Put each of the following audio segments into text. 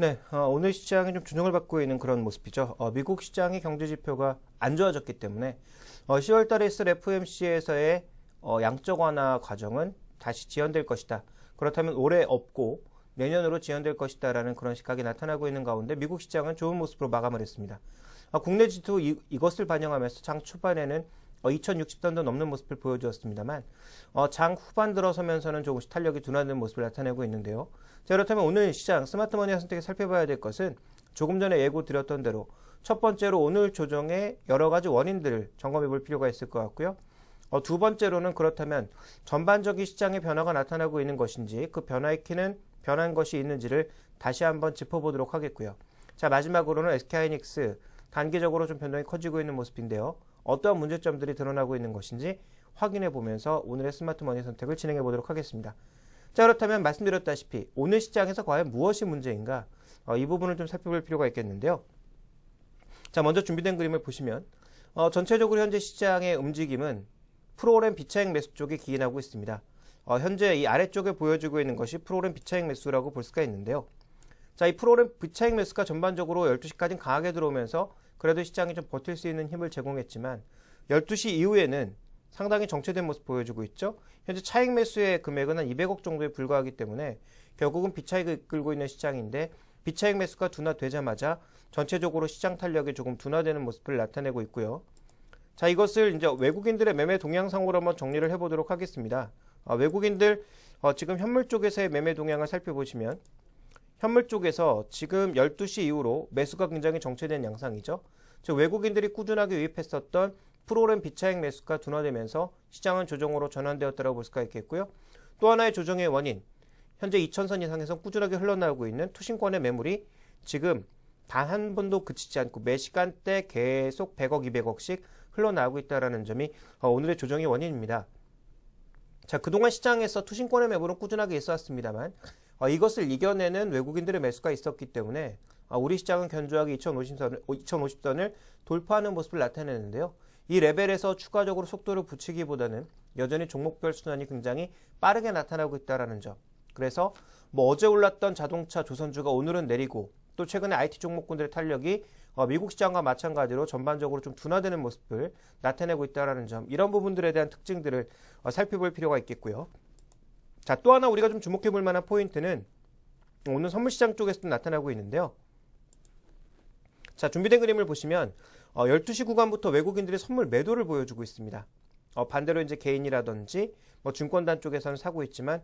네, 오늘 시장이 좀 주목을 받고 있는 그런 모습이죠. 미국 시장의 경제 지표가 안 좋아졌기 때문에 10월 달에 있을 FOMC에서의 양적 완화 과정은 다시 지연될 것이다. 그렇다면 올해 없고 내년으로 지연될 것이다라는 그런 시각이 나타나고 있는 가운데 미국 시장은 좋은 모습으로 마감을 했습니다. 국내 지수 이것을 반영하면서 장 초반에는 2060선도 넘는 모습을 보여주었습니다만 장 후반 들어서면서는 조금씩 탄력이 둔화되는 모습을 나타내고 있는데요. 자, 그렇다면 오늘 시장 스마트머니와 선택에 살펴봐야 될 것은 조금 전에 예고 드렸던 대로 첫 번째로 오늘 조정의 여러 가지 원인들을 점검해 볼 필요가 있을 것 같고요. 두 번째로는 그렇다면 전반적인 시장의 변화가 나타나고 있는 것인지 그 변화의 키는 변한 것이 있는지를 다시 한번 짚어보도록 하겠고요. 자, 마지막으로는 SK하이닉스 단기적으로 좀 변동이 커지고 있는 모습인데요. 어떠한 문제점들이 드러나고 있는 것인지 확인해 보면서 오늘의 스마트머니 선택을 진행해 보도록 하겠습니다. 자, 그렇다면 말씀드렸다시피 오늘 시장에서 과연 무엇이 문제인가 이 부분을 좀 살펴볼 필요가 있겠는데요. 자, 먼저 준비된 그림을 보시면 전체적으로 현재 시장의 움직임은 프로그램 비차익 매수 쪽에 기인하고 있습니다. 현재 이 아래쪽에 보여지고 있는 것이 프로그램 비차익 매수라고 볼 수가 있는데요. 자, 이 프로그램 비차익 매수가 전반적으로 12시까지는 강하게 들어오면서 그래도 시장이 좀 버틸 수 있는 힘을 제공했지만 12시 이후에는 상당히 정체된 모습 보여주고 있죠. 현재 차익 매수의 금액은 한 200억 정도에 불과하기 때문에 결국은 비차익을 이끌고 있는 시장인데 비차익 매수가 둔화되자마자 전체적으로 시장 탄력이 조금 둔화되는 모습을 나타내고 있고요. 자, 이것을 이제 외국인들의 매매 동향상으로 한번 정리를 해보도록 하겠습니다. 외국인들 지금 현물 쪽에서의 매매 동향을 살펴보시면 현물 쪽에서 지금 12시 이후로 매수가 굉장히 정체된 양상이죠. 즉 외국인들이 꾸준하게 유입했었던 프로그램 비차익 매수가 둔화되면서 시장은 조정으로 전환되었다고 볼 수가 있겠고요. 또 하나의 조정의 원인, 현재 2000선 이상에서 꾸준하게 흘러나오고 있는 투신권의 매물이 지금 단 한 번도 그치지 않고 매 시간대 계속 100억, 200억씩 흘러나오고 있다는 점이 오늘의 조정의 원인입니다. 자, 그동안 시장에서 투신권의 매물은 꾸준하게 있었습니다만 이것을 이겨내는 외국인들의 매수가 있었기 때문에 우리 시장은 견조하게 2050선을 돌파하는 모습을 나타내는데요. 이 레벨에서 추가적으로 속도를 붙이기보다는 여전히 종목별 순환이 굉장히 빠르게 나타나고 있다는 점. 그래서 어제 올랐던 자동차 조선주가 오늘은 내리고 또 최근에 IT 종목군들의 탄력이 미국 시장과 마찬가지로 전반적으로 좀 둔화되는 모습을 나타내고 있다는 점. 이런 부분들에 대한 특징들을 살펴볼 필요가 있겠고요. 자, 또 하나 우리가 좀 주목해 볼 만한 포인트는 오늘 선물시장 쪽에서도 나타나고 있는데요. 자, 준비된 그림을 보시면 12시 구간부터 외국인들이 선물 매도를 보여주고 있습니다. 반대로 이제 개인이라든지 증권단 쪽에서는 사고 있지만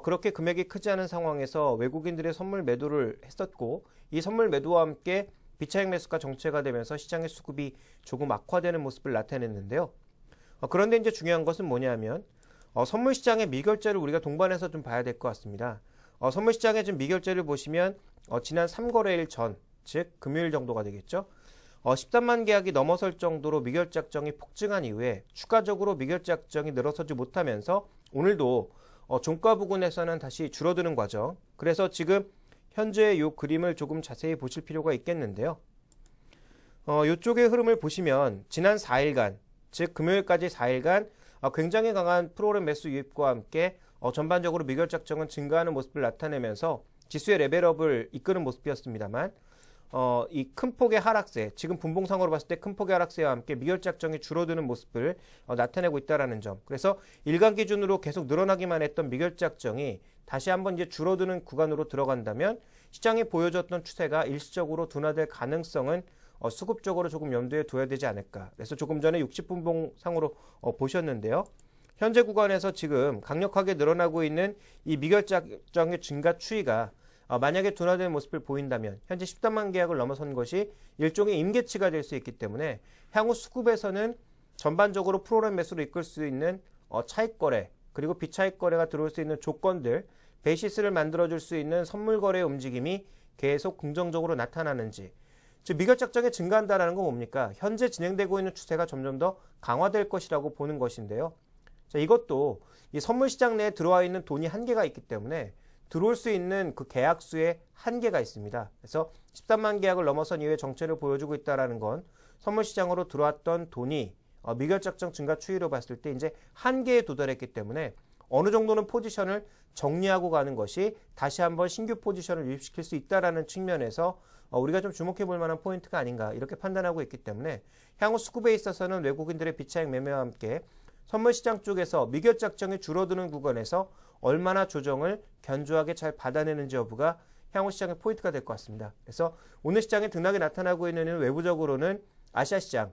그렇게 금액이 크지 않은 상황에서 외국인들의 선물 매도를 했었고 이 선물 매도와 함께 비차익 매수가 정체가 되면서 시장의 수급이 조금 악화되는 모습을 나타냈는데요. 그런데 이제 중요한 것은 뭐냐면 선물 시장의 미결제를 우리가 동반해서 좀 봐야 될 것 같습니다. 선물 시장의 지금 미결제를 보시면 지난 3거래일 전, 즉 금요일 정도가 되겠죠. 13만 계약이 넘어설 정도로 미결제 확정이 폭증한 이후에 추가적으로 미결제 확정이 늘어서지 못하면서 오늘도 종가 부근에서는 다시 줄어드는 과정. 그래서 지금 현재의 이 그림을 조금 자세히 보실 필요가 있겠는데요. 이쪽의 흐름을 보시면 지난 4일간, 즉 금요일까지 4일간 굉장히 강한 프로그램 매수 유입과 함께 전반적으로 미결제 확정은 증가하는 모습을 나타내면서 지수의 레벨업을 이끄는 모습이었습니다만 이 큰 폭의 하락세, 지금 분봉상으로 봤을 때 큰 폭의 하락세와 함께 미결제 확정이 줄어드는 모습을 나타내고 있다는 점. 그래서 일간 기준으로 계속 늘어나기만 했던 미결제 확정이 다시 한번 이제 줄어드는 구간으로 들어간다면 시장이 보여줬던 추세가 일시적으로 둔화될 가능성은 수급적으로 조금 염두에 둬야 되지 않을까. 그래서 조금 전에 60분봉상으로 보셨는데요. 현재 구간에서 지금 강력하게 늘어나고 있는 이 미결제 확정의 증가 추이가 만약에 둔화된 모습을 보인다면 현재 13만 계약을 넘어선 것이 일종의 임계치가 될 수 있기 때문에 향후 수급에서는 전반적으로 프로그램 매수로 이끌 수 있는 차익 거래 그리고 비차익 거래가 들어올 수 있는 조건들, 베이시스를 만들어줄 수 있는 선물 거래의 움직임이 계속 긍정적으로 나타나는지, 즉 미결제 확정이 증가한다는 건 뭡니까? 현재 진행되고 있는 추세가 점점 더 강화될 것이라고 보는 것인데요. 자, 이것도 이 선물 시장 내에 들어와 있는 돈이 한계가 있기 때문에 들어올 수 있는 그 계약 수에 한계가 있습니다. 그래서 13만 계약을 넘어선 이후에 정체를 보여주고 있다는 건 선물 시장으로 들어왔던 돈이 미결제 확정 증가 추이로 봤을 때 이제 한계에 도달했기 때문에 어느 정도는 포지션을 정리하고 가는 것이 다시 한번 신규 포지션을 유입시킬 수 있다는 측면에서 우리가 좀 주목해 볼 만한 포인트가 아닌가 이렇게 판단하고 있기 때문에 향후 수급에 있어서는 외국인들의 비차익 매매와 함께 선물시장 쪽에서 미결 작정이 줄어드는 구간에서 얼마나 조정을 견조하게 잘 받아내는지 여부가 향후 시장의 포인트가 될 것 같습니다. 그래서 오늘 시장에 등락이 나타나고 있는 이유는 외부적으로는 아시아 시장,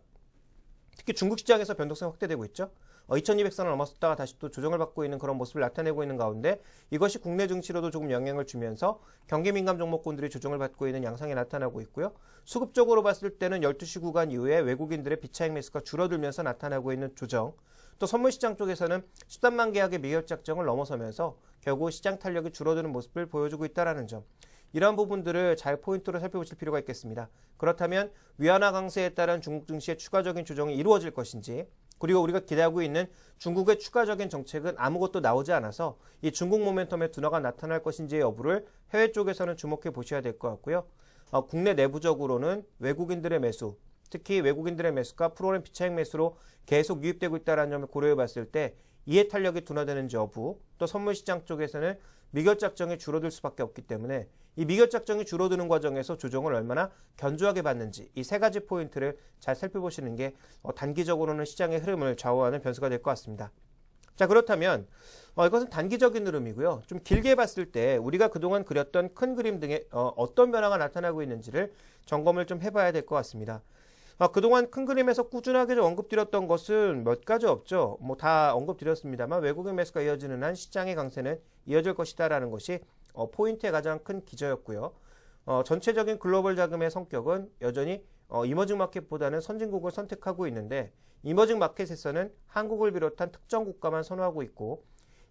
특히 중국 시장에서 변동성이 확대되고 있죠. 2200선을 넘었다가 다시 또 조정을 받고 있는 그런 모습을 나타내고 있는 가운데 이것이 국내 증시로도 조금 영향을 주면서 경기 민감 종목군들이 조정을 받고 있는 양상이 나타나고 있고요. 수급적으로 봤을 때는 12시 구간 이후에 외국인들의 비차익 매수가 줄어들면서 나타나고 있는 조정, 또 선물시장 쪽에서는 수단만 계약의 미결 작정을 넘어서면서 결국 시장 탄력이 줄어드는 모습을 보여주고 있다는 점, 이러한 부분들을 잘 포인트로 살펴보실 필요가 있겠습니다. 그렇다면 위안화 강세에 따른 중국 증시의 추가적인 조정이 이루어질 것인지, 그리고 우리가 기대하고 있는 중국의 추가적인 정책은 아무것도 나오지 않아서 이 중국 모멘텀의 둔화가 나타날 것인지의 여부를 해외 쪽에서는 주목해 보셔야 될 것 같고요. 국내 내부적으로는 외국인들의 매수, 특히 외국인들의 매수가 프로그램 비차익 매수로 계속 유입되고 있다는 점을 고려해 봤을 때 이해 탄력이 둔화되는지 여부, 또 선물시장 쪽에서는 미결 작정이 줄어들 수밖에 없기 때문에 이 미결 작정이 줄어드는 과정에서 조정을 얼마나 견조하게 받는지 이 세 가지 포인트를 잘 살펴보시는 게 단기적으로는 시장의 흐름을 좌우하는 변수가 될 것 같습니다. 자, 그렇다면 이것은 단기적인 흐름이고요. 좀 길게 봤을 때 우리가 그동안 그렸던 큰 그림 등에 어떤 변화가 나타나고 있는지를 점검을 좀 해봐야 될 것 같습니다. 그동안 큰 그림에서 꾸준하게 언급드렸던 것은 몇 가지 없죠. 뭐 다 언급드렸습니다만 외국인 매수가 이어지는 한 시장의 강세는 이어질 것이다라는 것이 포인트의 가장 큰 기저였고요. 전체적인 글로벌 자금의 성격은 여전히 이머징 마켓보다는 선진국을 선택하고 있는데 이머징 마켓에서는 한국을 비롯한 특정 국가만 선호하고 있고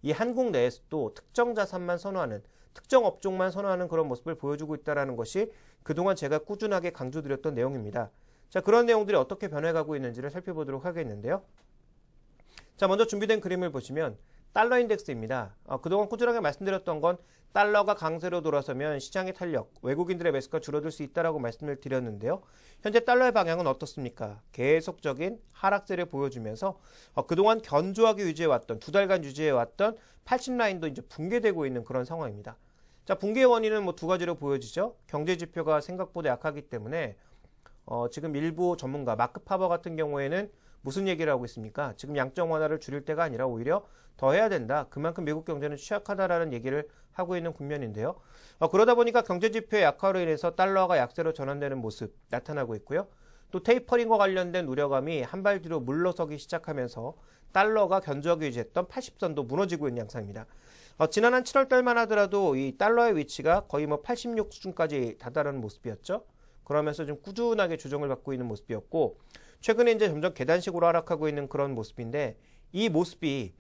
이 한국 내에서도 특정 자산만 선호하는, 특정 업종만 선호하는 그런 모습을 보여주고 있다는 것이 그동안 제가 꾸준하게 강조드렸던 내용입니다. 자, 그런 내용들이 어떻게 변해가고 있는지를 살펴보도록 하겠는데요. 자, 먼저 준비된 그림을 보시면 달러 인덱스입니다. 그동안 꾸준하게 말씀드렸던 건 달러가 강세로 돌아서면 시장의 탄력, 외국인들의 매수가 줄어들 수 있다라고 말씀을 드렸는데요. 현재 달러의 방향은 어떻습니까? 계속적인 하락세를 보여주면서 그동안 견조하게 유지해왔던, 두 달간 유지해왔던 80라인도 이제 붕괴되고 있는 그런 상황입니다. 자, 붕괴의 원인은 뭐 두 가지로 보여지죠. 경제 지표가 생각보다 약하기 때문에 지금 일부 전문가, 마크 파버 같은 경우에는 무슨 얘기를 하고 있습니까? 지금 양적 완화를 줄일 때가 아니라 오히려 더 해야 된다. 그만큼 미국 경제는 취약하다라는 얘기를 하고 있는 국면인데요. 그러다 보니까 경제지표의 약화로 인해서 달러가 약세로 전환되는 모습 나타나고 있고요. 또 테이퍼링과 관련된 우려감이 한 발 뒤로 물러서기 시작하면서 달러가 견조하게 유지했던 80선도 무너지고 있는 양상입니다. 지난 한 7월 달만 하더라도 이 달러의 위치가 거의 뭐 86 수준까지 다다르는 모습이었죠. 그러면서 좀 꾸준하게 조정을 받고 있는 모습이었고 최근에 이제 점점 계단식으로 하락하고 있는 그런 모습인데 이 모습이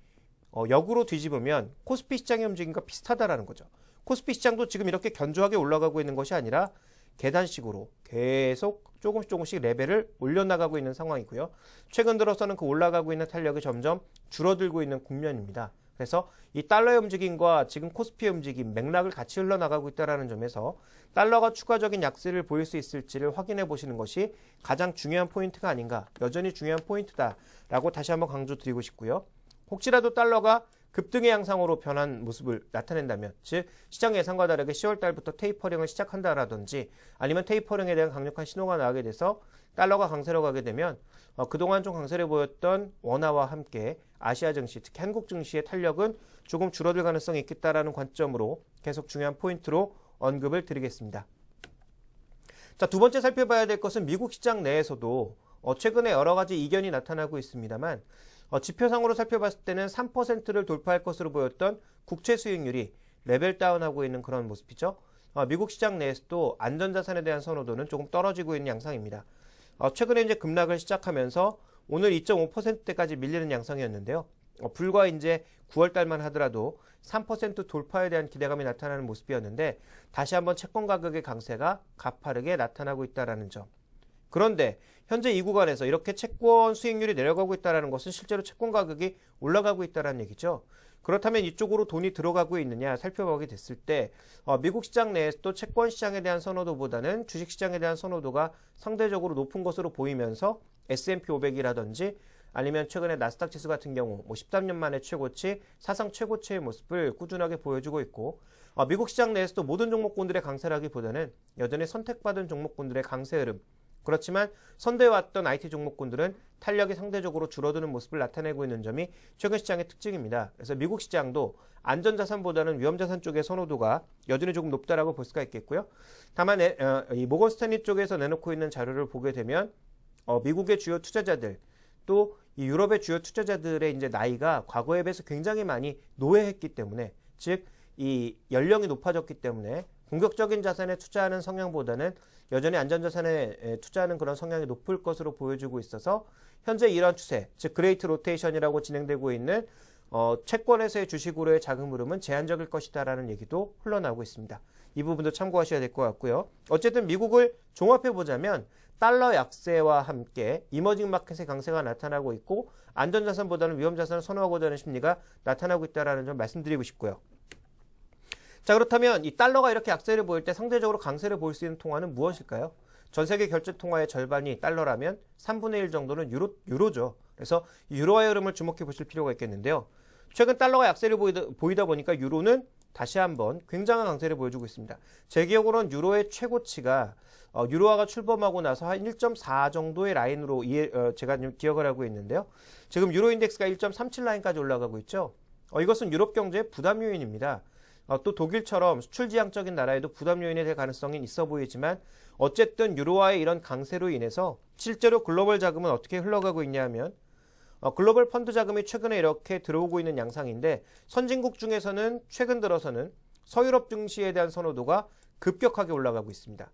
역으로 뒤집으면 코스피 시장의 움직임과 비슷하다라는 거죠. 코스피 시장도 지금 이렇게 견조하게 올라가고 있는 것이 아니라 계단식으로 계속 조금씩 레벨을 올려나가고 있는 상황이고요. 최근 들어서는 그 올라가고 있는 탄력이 점점 줄어들고 있는 국면입니다. 그래서 이 달러의 움직임과 지금 코스피의 움직임, 맥락을 같이 흘러나가고 있다는 점에서 달러가 추가적인 약세를 보일 수 있을지를 확인해 보시는 것이 가장 중요한 포인트가 아닌가, 여전히 중요한 포인트다라고 다시 한번 강조드리고 싶고요. 혹시라도 달러가 급등의 양상으로 변한 모습을 나타낸다면, 즉 시장 예상과 다르게 10월 달부터 테이퍼링을 시작한다라든지 아니면 테이퍼링에 대한 강력한 신호가 나오게 돼서 달러가 강세로 가게 되면 그동안 좀 강세를 보였던 원화와 함께 아시아 증시, 특히 한국 증시의 탄력은 조금 줄어들 가능성이 있겠다라는 관점으로 계속 중요한 포인트로 언급을 드리겠습니다. 자, 두 번째 살펴봐야 될 것은 미국 시장 내에서도 최근에 여러 가지 이견이 나타나고 있습니다만 지표상으로 살펴봤을 때는 3%를 돌파할 것으로 보였던 국채 수익률이 레벨 다운하고 있는 그런 모습이죠. 미국 시장 내에서도 안전자산에 대한 선호도는 조금 떨어지고 있는 양상입니다. 최근에 이제 급락을 시작하면서 오늘 2.5%대까지 밀리는 양상이었는데요. 불과 이제 9월 달만 하더라도 3% 돌파에 대한 기대감이 나타나는 모습이었는데 다시 한번 채권 가격의 강세가 가파르게 나타나고 있다는 점. 그런데 현재 이 구간에서 이렇게 채권 수익률이 내려가고 있다는 것은 실제로 채권 가격이 올라가고 있다는 얘기죠. 그렇다면 이쪽으로 돈이 들어가고 있느냐 살펴보게 됐을 때 미국 시장 내에서도 채권 시장에 대한 선호도보다는 주식 시장에 대한 선호도가 상대적으로 높은 것으로 보이면서 S&P 500이라든지 아니면 최근에 나스닥 지수 같은 경우 13년 만에 최고치, 사상 최고치의 모습을 꾸준하게 보여주고 있고 미국 시장 내에서도 모든 종목군들의 강세라기보다는 여전히 선택받은 종목군들의 강세 흐름, 그렇지만 선대해왔던 IT 종목군들은 탄력이 상대적으로 줄어드는 모습을 나타내고 있는 점이 최근 시장의 특징입니다. 그래서 미국 시장도 안전자산보다는 위험자산 쪽의 선호도가 여전히 조금 높다라고 볼 수가 있겠고요. 다만 이 모건 스탠리 쪽에서 내놓고 있는 자료를 보게 되면 미국의 주요 투자자들 또 이 유럽의 주요 투자자들의 이제 나이가 과거에 비해서 굉장히 많이 노회했기 때문에, 즉 이 연령이 높아졌기 때문에 공격적인 자산에 투자하는 성향보다는 여전히 안전자산에 투자하는 그런 성향이 높을 것으로 보여지고 있어서 현재 이런 추세, 즉 그레이트 로테이션이라고 진행되고 있는 채권에서의 주식으로의 자금 흐름은 제한적일 것이다라는 얘기도 흘러나오고 있습니다. 이 부분도 참고하셔야 될 것 같고요. 어쨌든 미국을 종합해 보자면 달러 약세와 함께 이머징 마켓의 강세가 나타나고 있고 안전자산보다는 위험자산을 선호하고자 하는 심리가 나타나고 있다는 점 말씀드리고 싶고요. 자, 그렇다면 이 달러가 이렇게 약세를 보일 때 상대적으로 강세를 보일 수 있는 통화는 무엇일까요? 전 세계 결제 통화의 절반이 달러라면 3분의 1 정도는 유로죠. 그래서 유로화의 흐름을 주목해 보실 필요가 있겠는데요. 최근 달러가 약세를 보이다 보니까 유로는 다시 한번 굉장한 강세를 보여주고 있습니다. 제 기억으로는 유로의 최고치가 유로화가 출범하고 나서 한 1.4 정도의 라인으로 제가 기억을 하고 있는데요. 지금 유로 인덱스가 1.37 라인까지 올라가고 있죠. 이것은 유럽 경제의 부담 요인입니다. 또 독일처럼 수출 지향적인 나라에도 부담 요인이 될 가능성이 있어 보이지만 어쨌든 유로화의 이런 강세로 인해서 실제로 글로벌 자금은 어떻게 흘러가고 있냐 하면 글로벌 펀드 자금이 최근에 이렇게 들어오고 있는 양상인데, 선진국 중에서는 최근 들어서는 서유럽 증시에 대한 선호도가 급격하게 올라가고 있습니다.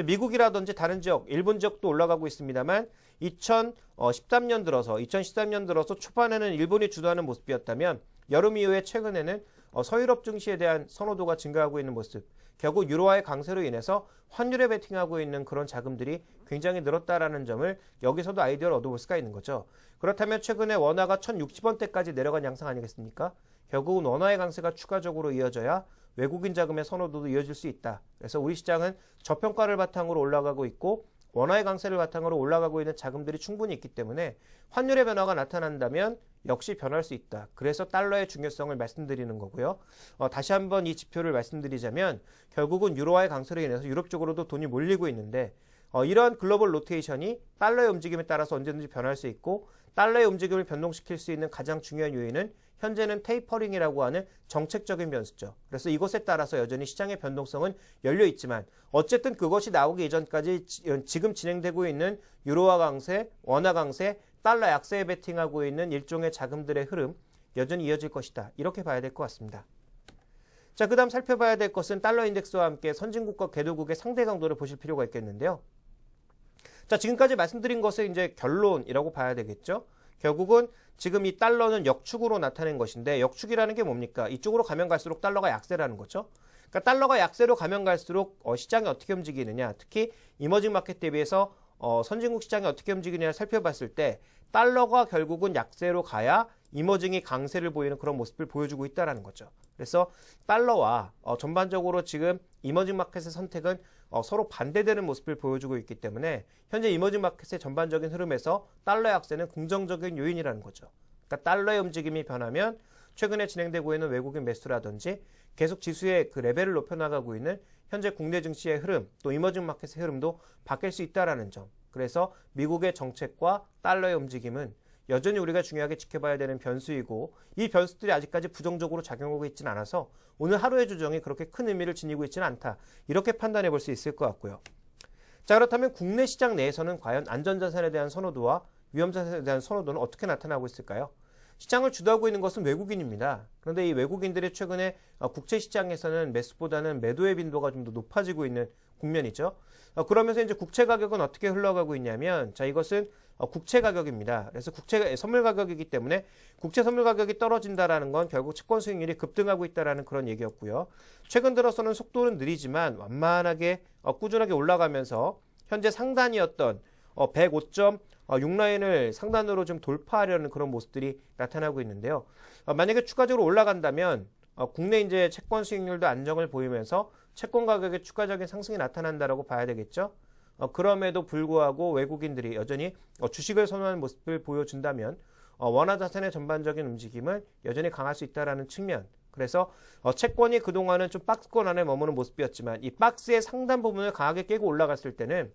미국이라든지 다른 지역, 일본 지역도 올라가고 있습니다만 2013년 들어서 초반에는 일본이 주도하는 모습이었다면 여름 이후에 최근에는 서유럽 증시에 대한 선호도가 증가하고 있는 모습, 결국 유로화의 강세로 인해서 환율에 베팅하고 있는 그런 자금들이 굉장히 늘었다라는 점을 여기서도 아이디어를 얻어볼 수가 있는 거죠. 그렇다면 최근에 원화가 1060원대까지 내려간 양상 아니겠습니까? 결국은 원화의 강세가 추가적으로 이어져야 외국인 자금의 선호도도 이어질 수 있다. 그래서 우리 시장은 저평가를 바탕으로 올라가고 있고 원화의 강세를 바탕으로 올라가고 있는 자금들이 충분히 있기 때문에 환율의 변화가 나타난다면 역시 변할 수 있다. 그래서 달러의 중요성을 말씀드리는 거고요. 다시 한번 이 지표를 말씀드리자면 결국은 유로화의 강세로 인해서 유럽 쪽으로도 돈이 몰리고 있는데 이러한 글로벌 로테이션이 달러의 움직임에 따라서 언제든지 변할 수 있고, 달러의 움직임을 변동시킬 수 있는 가장 중요한 요인은 현재는 테이퍼링이라고 하는 정책적인 변수죠. 그래서 이것에 따라서 여전히 시장의 변동성은 열려 있지만 어쨌든 그것이 나오기 이전까지 지금 진행되고 있는 유로화 강세, 원화 강세, 달러 약세에 베팅하고 있는 일종의 자금들의 흐름 여전히 이어질 것이다. 이렇게 봐야 될 것 같습니다. 자, 그 다음 살펴봐야 될 것은 달러 인덱스와 함께 선진국과 개도국의 상대 강도를 보실 필요가 있겠는데요. 자, 지금까지 말씀드린 것의 이제 결론이라고 봐야 되겠죠. 결국은 지금 이 달러는 역축으로 나타낸 것인데, 역축이라는 게 뭡니까? 이쪽으로 가면 갈수록 달러가 약세라는 거죠. 그러니까 달러가 약세로 가면 갈수록 시장이 어떻게 움직이느냐, 특히 이머징 마켓 대비해서 선진국 시장이 어떻게 움직이느냐를 살펴봤을 때 달러가 결국은 약세로 가야 이머징이 강세를 보이는 그런 모습을 보여주고 있다는 거죠. 그래서 달러와 전반적으로 지금 이머징 마켓의 선택은 서로 반대되는 모습을 보여주고 있기 때문에 현재 이머징 마켓의 전반적인 흐름에서 달러 약세는 긍정적인 요인이라는 거죠. 그러니까 달러의 움직임이 변하면 최근에 진행되고 있는 외국인 매수라든지 계속 지수의 그 레벨을 높여나가고 있는 현재 국내 증시의 흐름, 또 이머징 마켓의 흐름도 바뀔 수 있다는 점. 그래서 미국의 정책과 달러의 움직임은 여전히 우리가 중요하게 지켜봐야 되는 변수이고, 이 변수들이 아직까지 부정적으로 작용하고 있지는 않아서 오늘 하루의 조정이 그렇게 큰 의미를 지니고 있지는 않다. 이렇게 판단해 볼 수 있을 것 같고요. 자, 그렇다면 국내 시장 내에서는 과연 안전자산에 대한 선호도와 위험자산에 대한 선호도는 어떻게 나타나고 있을까요? 시장을 주도하고 있는 것은 외국인입니다. 그런데 이 외국인들이 최근에 국채시장에서는 매수보다는 매도의 빈도가 좀 더 높아지고 있는 국면이죠. 그러면서 이제 국채 가격은 어떻게 흘러가고 있냐면, 자, 이것은 국채 가격입니다. 그래서 국채 선물 가격이기 때문에 국채 선물 가격이 떨어진다라는 건 결국 채권 수익률이 급등하고 있다라는 그런 얘기였고요. 최근 들어서는 속도는 느리지만 완만하게 꾸준하게 올라가면서 현재 상단이었던 105.6 라인을 상단으로 좀 돌파하려는 그런 모습들이 나타나고 있는데요. 만약에 추가적으로 올라간다면 국내 이제 채권 수익률도 안정을 보이면서 채권 가격의 추가적인 상승이 나타난다라고 봐야 되겠죠. 그럼에도 불구하고 외국인들이 여전히 주식을 선호하는 모습을 보여준다면 원화자산의 전반적인 움직임은 여전히 강할 수 있다는 측면. 그래서 채권이 그동안은 좀 박스권 안에 머무는 모습이었지만 이 박스의 상단 부분을 강하게 깨고 올라갔을 때는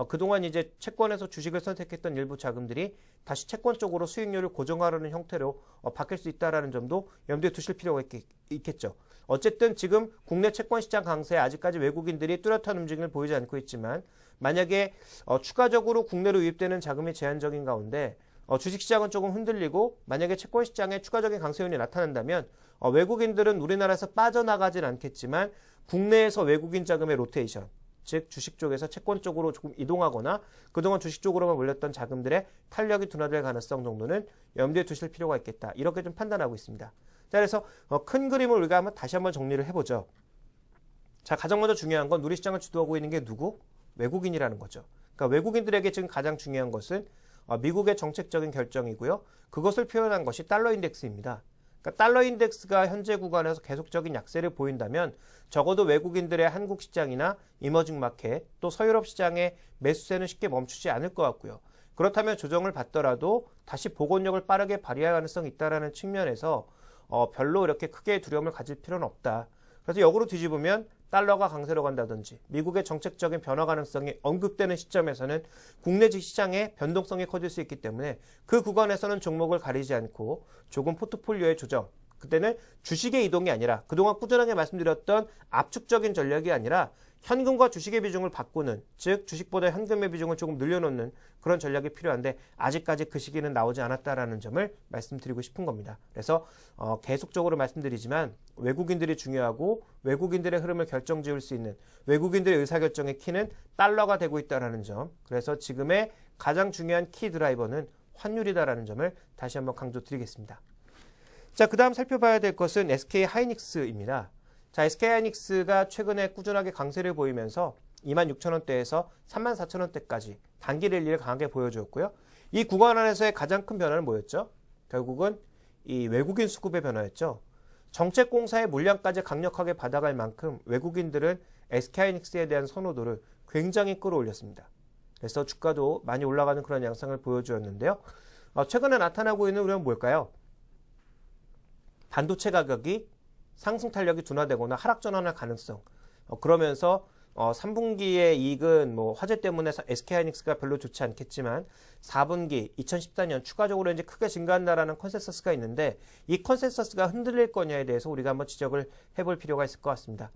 그동안 이제 채권에서 주식을 선택했던 일부 자금들이 다시 채권 쪽으로 수익률을 고정하려는 형태로 바뀔 수 있다는 점도 염두에 두실 필요가 있겠죠. 어쨌든 지금 국내 채권 시장 강세에 아직까지 외국인들이 뚜렷한 움직임을 보이지 않고 있지만 만약에 추가적으로 국내로 유입되는 자금이 제한적인 가운데 주식시장은 조금 흔들리고 만약에 채권 시장에 추가적인 강세 요인이 나타난다면 외국인들은 우리나라에서 빠져나가진 않겠지만 국내에서 외국인 자금의 로테이션, 즉 주식 쪽에서 채권 쪽으로 조금 이동하거나 그동안 주식 쪽으로만 몰렸던 자금들의 탄력이 둔화될 가능성 정도는 염두에 두실 필요가 있겠다. 이렇게 좀 판단하고 있습니다. 자, 그래서 큰 그림을 우리가 다시 한번 정리를 해보죠. 자, 가장 먼저 중요한 건 우리 시장을 주도하고 있는 게 누구? 외국인이라는 거죠. 그러니까 외국인들에게 지금 가장 중요한 것은 미국의 정책적인 결정이고요. 그것을 표현한 것이 달러 인덱스입니다. 그러니까 달러 인덱스가 현재 구간에서 계속적인 약세를 보인다면 적어도 외국인들의 한국 시장이나 이머징 마켓 또 서유럽 시장의 매수세는 쉽게 멈추지 않을 것 같고요. 그렇다면 조정을 받더라도 다시 복원력을 빠르게 발휘할 가능성이 있다는 측면에서 별로 이렇게 크게 두려움을 가질 필요는 없다. 그래서 역으로 뒤집으면 달러가 강세로 간다든지 미국의 정책적인 변화 가능성이 언급되는 시점에서는 국내 시장의 변동성이 커질 수 있기 때문에 그 구간에서는 종목을 가리지 않고 조금 포트폴리오의 조정, 그때는 주식의 이동이 아니라 그동안 꾸준하게 말씀드렸던 압축적인 전략이 아니라 현금과 주식의 비중을 바꾸는, 즉 주식보다 현금의 비중을 조금 늘려놓는 그런 전략이 필요한데 아직까지 그 시기는 나오지 않았다라는 점을 말씀드리고 싶은 겁니다. 그래서 계속적으로 말씀드리지만 외국인들이 중요하고 외국인들의 흐름을 결정지을 수 있는 외국인들의 의사결정의 키는 달러가 되고 있다는 점, 그래서 지금의 가장 중요한 키 드라이버는 환율이다라는 점을 다시 한번 강조드리겠습니다. 자, 그 다음 살펴봐야 될 것은 SK하이닉스입니다. 자, SK하이닉스가 최근에 꾸준하게 강세를 보이면서 26,000원대에서 34,000원대까지 단기 랠리를 강하게 보여주었고요. 이 구간 안에서의 가장 큰 변화는 뭐였죠? 결국은 이 외국인 수급의 변화였죠. 정책공사의 물량까지 강력하게 받아갈 만큼 외국인들은 SK하이닉스에 대한 선호도를 굉장히 끌어올렸습니다. 그래서 주가도 많이 올라가는 그런 양상을 보여주었는데요. 최근에 나타나고 있는 우려는 뭘까요? 반도체 가격이 상승 탄력이 둔화되거나 하락 전환할 가능성. 그러면서 3분기의 이익은 화재 때문에 SK하이닉스가 별로 좋지 않겠지만 4분기 2014년 추가적으로 이제 크게 증가한다라는 컨센서스가 있는데 이 컨센서스가 흔들릴 거냐에 대해서 우리가 한번 지적을 해볼 필요가 있을 것 같습니다.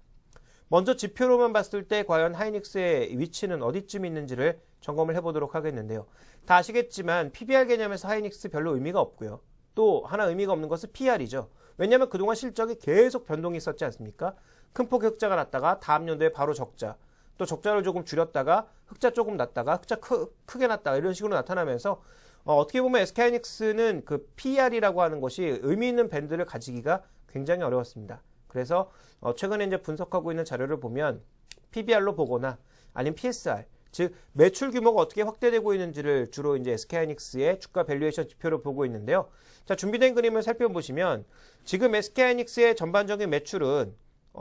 먼저 지표로만 봤을 때 과연 하이닉스의 위치는 어디쯤 있는지를 점검을 해보도록 하겠는데요. 다 아시겠지만 PBR 개념에서 하이닉스 별로 의미가 없고요. 또 하나 의미가 없는 것은 PR이죠. 왜냐하면 그동안 실적이 계속 변동이 있었지 않습니까? 큰 폭의 흑자가 났다가 다음 연도에 바로 적자, 또 적자를 조금 줄였다가 흑자 조금 났다가 흑자 크게 났다가 이런 식으로 나타나면서 어떻게 보면 SK하이닉스는 그 PR이라고 하는 것이 의미 있는 밴드를 가지기가 굉장히 어려웠습니다. 그래서 최근에 이제 분석하고 있는 자료를 보면 PBR로 보거나 아니면 PSR, 즉 매출 규모가 어떻게 확대되고 있는지를 주로 이제 SK하이닉스의 주가 밸류에이션 지표로 보고 있는데요. 자, 준비된 그림을 살펴보시면 지금 SK하이닉스의 전반적인 매출은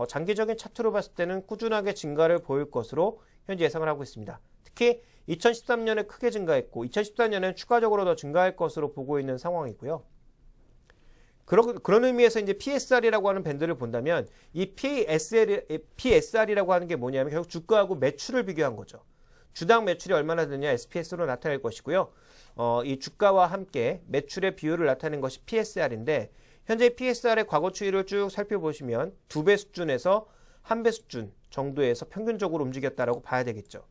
장기적인 차트로 봤을 때는 꾸준하게 증가를 보일 것으로 현재 예상을 하고 있습니다. 특히 2013년에 크게 증가했고 2014년에는 추가적으로 더 증가할 것으로 보고 있는 상황이고요. 그런 의미에서 이제 PSR이라고 하는 밴드를 본다면 이 PSR이라고 하는 게 뭐냐면 결국 주가하고 매출을 비교한 거죠. 주당 매출이 얼마나 되냐 SPS로 나타낼 것이고요. 이 주가와 함께 매출의 비율을 나타내는 것이 PSR인데 현재 PSR의 과거 추이를 쭉 살펴보시면 2배 수준에서 1배 수준 정도에서 평균적으로 움직였다라고 봐야 되겠죠.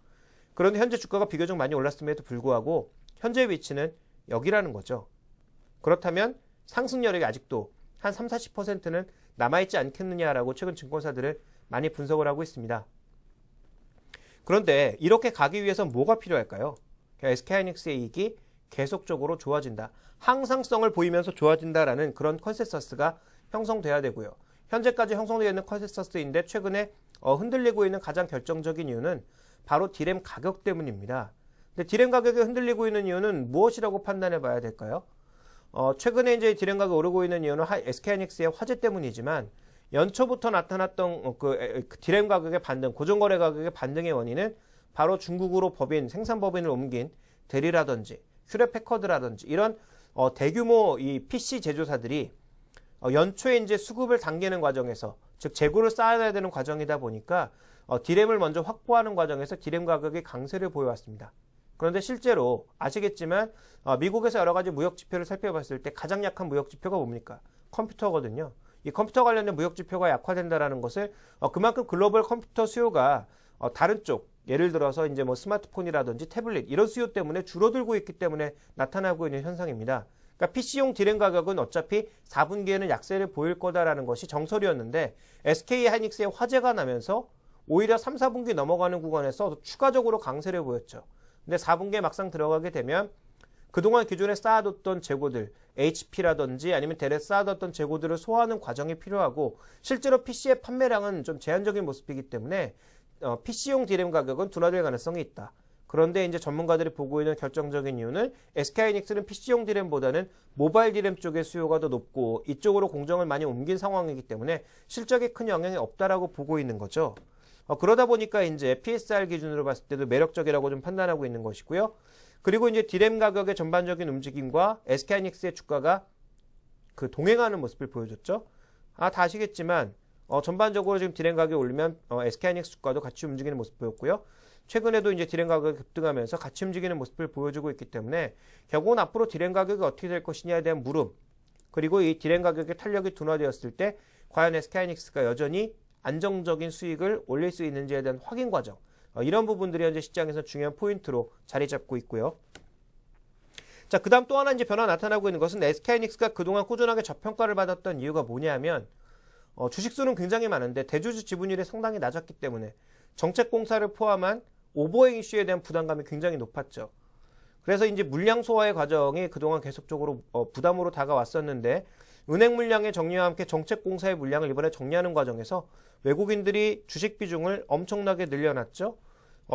그런데 현재 주가가 비교적 많이 올랐음에도 불구하고 현재 위치는 여기라는 거죠. 그렇다면 상승 여력이 아직도 한 30-40%는 남아있지 않겠느냐라고 최근 증권사들은 많이 분석을 하고 있습니다. 그런데 이렇게 가기 위해서는 뭐가 필요할까요? SK하이닉스의 이익이 계속적으로 좋아진다. 항상성을 보이면서 좋아진다라는 그런 컨센서스가 형성돼야 되고요. 현재까지 형성되어 있는 컨센서스인데 최근에 흔들리고 있는 가장 결정적인 이유는 바로 디램 가격 때문입니다. 근데 디램 가격이 흔들리고 있는 이유는 무엇이라고 판단해 봐야 될까요? 최근에 이제 디램 가격이 오르고 있는 이유는 SK하이닉스의 화재 때문이지만 연초부터 나타났던 그 디램 가격의 반등, 고정거래 가격의 반등의 원인은 바로 중국으로 생산 법인을 옮긴 델이라든지 휴렛패커드라든지 이런 대규모 이 PC 제조사들이 연초에 이제 수급을 당기는 과정에서, 즉 재고를 쌓아야 되는 과정이다 보니까 디램을 먼저 확보하는 과정에서 디램 가격이 강세를 보여왔습니다. 그런데 실제로 아시겠지만 미국에서 여러 가지 무역 지표를 살펴봤을 때 가장 약한 무역 지표가 뭡니까? 컴퓨터거든요. 이 컴퓨터 관련된 무역 지표가 약화된다라는 것을 그만큼 글로벌 컴퓨터 수요가 다른 쪽, 예를 들어서 이제 뭐 스마트폰이라든지 태블릿 이런 수요 때문에 줄어들고 있기 때문에 나타나고 있는 현상입니다. 그러니까 PC용 디램 가격은 어차피 4분기에는 약세를 보일 거다라는 것이 정설이었는데 SK하이닉스의 화재가 나면서 오히려 3, 4분기 넘어가는 구간에서 추가적으로 강세를 보였죠. 근데 4분기에 막상 들어가게 되면 그동안 기존에 쌓아뒀던 재고들, HP라든지 아니면 델에 쌓아뒀던 재고들을 소화하는 과정이 필요하고 실제로 PC의 판매량은 좀 제한적인 모습이기 때문에 PC용 디램 가격은 둔화될 가능성이 있다. 그런데 이제 전문가들이 보고 있는 결정적인 이유는 SK하이닉스는 PC용 디램보다는 모바일 디램 쪽의 수요가 더 높고 이쪽으로 공정을 많이 옮긴 상황이기 때문에 실적에 큰 영향이 없다라고 보고 있는 거죠. 그러다 보니까 이제 PSR 기준으로 봤을 때도 매력적이라고 좀 판단하고 있는 것이고요. 그리고 이제 디램 가격의 전반적인 움직임과 SK하이닉스의 주가가 그 동행하는 모습을 보여줬죠. 다 아시겠지만 전반적으로 지금 디램 가격이 올리면 SK하이닉스 주가도 같이 움직이는 모습 보였고요. 최근에도 이제 디램 가격이 급등하면서 같이 움직이는 모습을 보여주고 있기 때문에 결국은 앞으로 디램 가격이 어떻게 될 것이냐에 대한 물음, 그리고 이 디램 가격의 탄력이 둔화되었을 때 과연 SK하이닉스가 여전히 안정적인 수익을 올릴 수 있는지에 대한 확인 과정, 이런 부분들이 현재 시장에서 중요한 포인트로 자리 잡고 있고요. 자, 그 다음 또 하나 이제 변화 나타나고 있는 것은 SK하이닉스가 그동안 꾸준하게 저평가를 받았던 이유가 뭐냐면 주식수는 굉장히 많은데 대주주 지분율이 상당히 낮았기 때문에 정책공사를 포함한 오버행 이슈에 대한 부담감이 굉장히 높았죠. 그래서 이제 물량 소화의 과정이 그동안 계속적으로 부담으로 다가왔었는데 은행 물량의 정리와 함께 정책공사의 물량을 이번에 정리하는 과정에서 외국인들이 주식 비중을 엄청나게 늘려놨죠.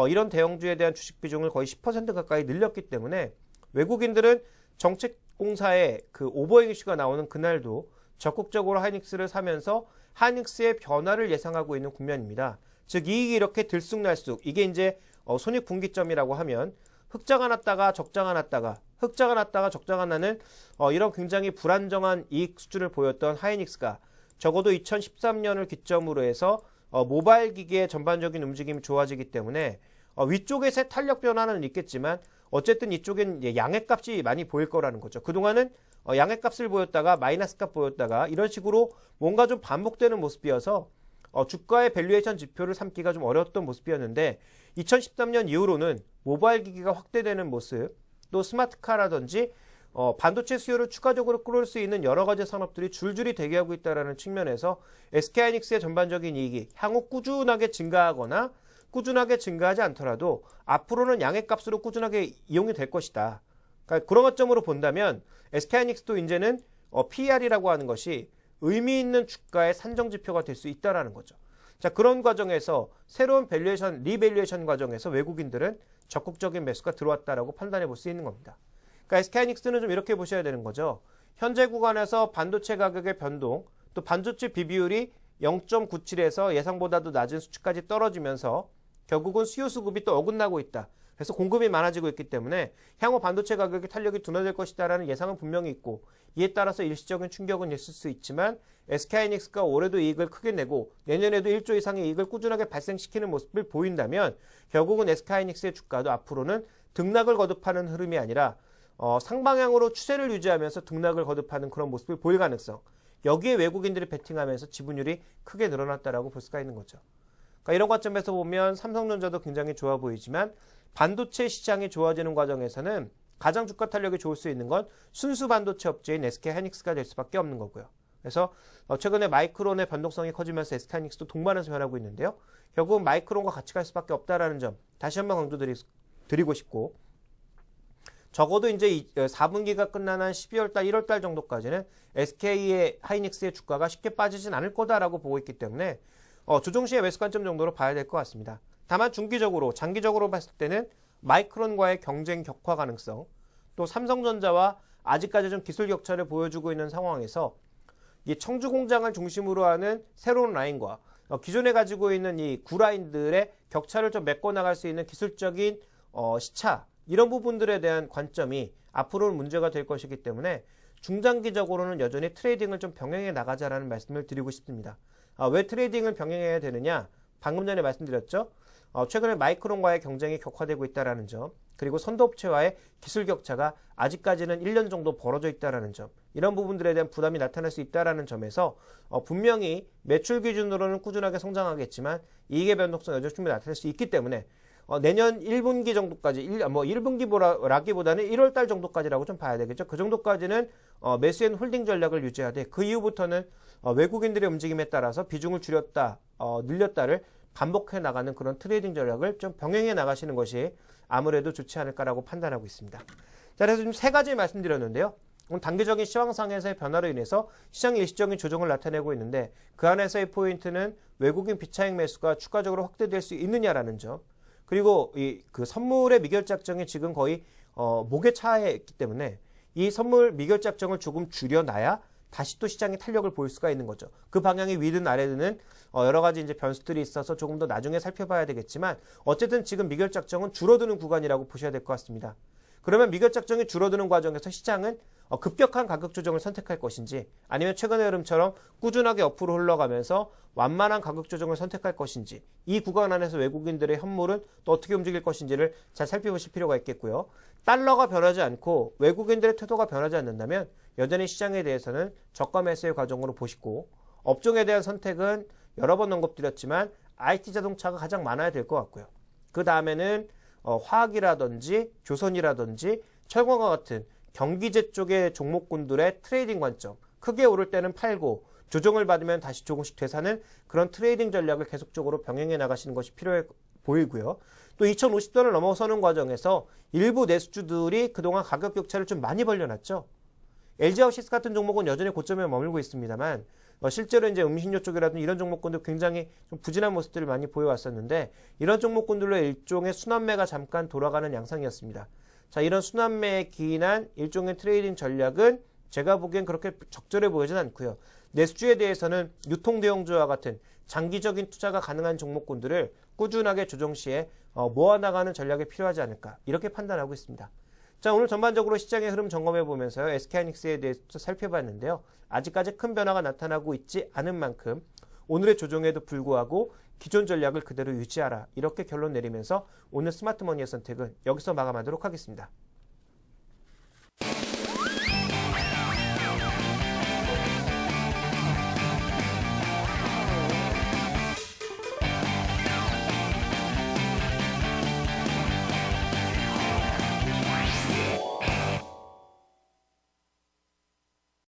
이런 대형주에 대한 주식 비중을 거의 10% 가까이 늘렸기 때문에 외국인들은 정책공사의 그 오버행 이슈가 나오는 그날도 적극적으로 하이닉스를 사면서 하이닉스의 변화를 예상하고 있는 국면입니다. 즉 이익이 이렇게 들쑥날쑥, 이게 이제 손익분기점이라고 하면 흑자가 났다가 적자가 났다가 흑자가 났다가 적자가 나는 이런 굉장히 불안정한 이익 수준을 보였던 하이닉스가 적어도 2013년을 기점으로 해서 모바일 기기의 전반적인 움직임이 좋아지기 때문에 위쪽에서의 탄력 변화는 있겠지만 어쨌든 이쪽엔 양해값이 많이 보일 거라는 거죠. 그동안은 양해값을 보였다가 마이너스 값 보였다가 이런 식으로 뭔가 좀 반복되는 모습이어서 주가의 밸류에이션 지표를 삼기가 좀 어려웠던 모습이었는데 2013년 이후로는 모바일 기기가 확대되는 모습, 또 스마트카라든지 반도체 수요를 추가적으로 끌어올 수 있는 여러 가지 산업들이 줄줄이 대기하고 있다는 측면에서 SK하이닉스의 전반적인 이익이 향후 꾸준하게 증가하거나 꾸준하게 증가하지 않더라도 앞으로는 양해값으로 꾸준하게 이용이 될 것이다. 그러니까 그런 관점으로 본다면 SK하이닉스도 이제는 PER이라고 하는 것이 의미 있는 주가의 산정 지표가 될 수 있다는 거죠. 자, 그런 과정에서 새로운 밸류에이션, 리밸류에이션 과정에서 외국인들은 적극적인 매수가 들어왔다라고 판단해 볼 수 있는 겁니다. 그러니까 SK하이닉스는 좀 이렇게 보셔야 되는 거죠. 현재 구간에서 반도체 가격의 변동, 또 반도체 비비율이 0.97에서 예상보다도 낮은 수치까지 떨어지면서 결국은 수요 수급이 또 어긋나고 있다. 그래서 공급이 많아지고 있기 때문에 향후 반도체 가격의 탄력이 둔화될 것이다라는 예상은 분명히 있고 이에 따라서 일시적인 충격은 있을 수 있지만 SK하이닉스가 올해도 이익을 크게 내고 내년에도 1조 이상의 이익을 꾸준하게 발생시키는 모습을 보인다면 결국은 SK하이닉스의 주가도 앞으로는 등락을 거듭하는 흐름이 아니라 상방향으로 추세를 유지하면서 등락을 거듭하는 그런 모습을 보일 가능성, 여기에 외국인들이 베팅하면서 지분율이 크게 늘어났다라고 볼 수가 있는 거죠. 그러니까 이런 관점에서 보면 삼성전자도 굉장히 좋아 보이지만 반도체 시장이 좋아지는 과정에서는 가장 주가 탄력이 좋을 수 있는 건 순수 반도체 업체인 SK하이닉스가 될 수밖에 없는 거고요. 그래서 최근에 마이크론의 변동성이 커지면서 SK하이닉스도 동반해서 변하고 있는데요. 결국은 마이크론과 같이 갈 수밖에 없다라는 점 다시 한번 강조드리고 싶고, 적어도 이제 4분기가 끝난 한 12월달, 1월달 정도까지는 SK의 하이닉스의 주가가 쉽게 빠지진 않을 거다라고 보고 있기 때문에 조정시의 매수 관점 정도로 봐야 될 것 같습니다. 다만 중기적으로, 장기적으로 봤을 때는 마이크론과의 경쟁 격화 가능성, 또 삼성전자와 아직까지 좀 기술 격차를 보여주고 있는 상황에서 이 청주 공장을 중심으로 하는 새로운 라인과 기존에 가지고 있는 이 구라인들의 격차를 좀 메꿔 나갈 수 있는 기술적인 시차 이런 부분들에 대한 관점이 앞으로는 문제가 될 것이기 때문에 중장기적으로는 여전히 트레이딩을 좀 병행해 나가자라는 말씀을 드리고 싶습니다. 왜 트레이딩을 병행해야 되느냐? 방금 전에 말씀드렸죠. 최근에 마이크론과의 경쟁이 격화되고 있다는 점, 그리고 선도업체와의 기술 격차가 아직까지는 1년 정도 벌어져 있다는 점, 이런 부분들에 대한 부담이 나타날 수 있다는 점에서 분명히 매출 기준으로는 꾸준하게 성장하겠지만 이익의 변동성 여전히 충분히 나타날 수 있기 때문에 내년 1분기 정도까지, 1분기라기보다는 1월달 정도까지라고 좀 봐야 되겠죠. 그 정도까지는 매수앤 홀딩 전략을 유지하되 그 이후부터는 외국인들의 움직임에 따라서 비중을 줄였다, 늘렸다를 반복해 나가는 그런 트레이딩 전략을 좀 병행해 나가시는 것이 아무래도 좋지 않을까라고 판단하고 있습니다. 자, 그래서 지금 세 가지 말씀드렸는데요. 단기적인 시황상에서의 변화로 인해서 시장이 일시적인 조정을 나타내고 있는데 그 안에서의 포인트는 외국인 비차익 매수가 추가적으로 확대될 수 있느냐라는 점, 그리고 그 선물의 미결작정이 지금 거의 목에 차에 있기 때문에 이 선물 미결작정을 조금 줄여놔야 다시 또 시장의 탄력을 보일 수가 있는 거죠. 그 방향이 위든 아래든 여러 가지 이제 변수들이 있어서 조금 더 나중에 살펴봐야 되겠지만 어쨌든 지금 미결작정은 줄어드는 구간이라고 보셔야 될 것 같습니다. 그러면 미결작정이 줄어드는 과정에서 시장은 급격한 가격 조정을 선택할 것인지 아니면 최근의 흐름처럼 꾸준하게 옆으로 흘러가면서 완만한 가격 조정을 선택할 것인지 이 구간 안에서 외국인들의 현물은 또 어떻게 움직일 것인지를 잘 살펴보실 필요가 있겠고요. 달러가 변하지 않고 외국인들의 태도가 변하지 않는다면 여전히 시장에 대해서는 저가 매수의 과정으로 보시고 업종에 대한 선택은 여러 번 언급드렸지만 IT 자동차가 가장 많아야 될 것 같고요. 그 다음에는 화학이라든지 조선이라든지 철강과 같은 경기재 쪽의 종목군들의 트레이딩 관점, 크게 오를 때는 팔고 조정을 받으면 다시 조금씩 되사는 그런 트레이딩 전략을 계속적으로 병행해 나가시는 것이 필요해 보이고요. 또 2050선을 넘어서는 과정에서 일부 내수주들이 그동안 가격 격차를 좀 많이 벌려놨죠. LG하우시스 같은 종목은 여전히 고점에 머물고 있습니다만 실제로 이제 음식료 쪽이라든지 이런 종목군들 굉장히 좀 부진한 모습들을 많이 보여왔었는데 이런 종목군들로 일종의 순환매가 잠깐 돌아가는 양상이었습니다. 자, 이런 순환매에 기인한 일종의 트레이딩 전략은 제가 보기엔 그렇게 적절해 보이진 않고요. 내수주에 대해서는 유통대용주와 같은 장기적인 투자가 가능한 종목군들을 꾸준하게 조정 시에 모아나가는 전략이 필요하지 않을까 이렇게 판단하고 있습니다. 자, 오늘 전반적으로 시장의 흐름 점검해 보면서요. SK하이닉스에 대해서 살펴봤는데요. 아직까지 큰 변화가 나타나고 있지 않은 만큼 오늘의 조정에도 불구하고 기존 전략을 그대로 유지하라 이렇게 결론 내리면서 오늘 스마트머니의 선택은 여기서 마감하도록 하겠습니다.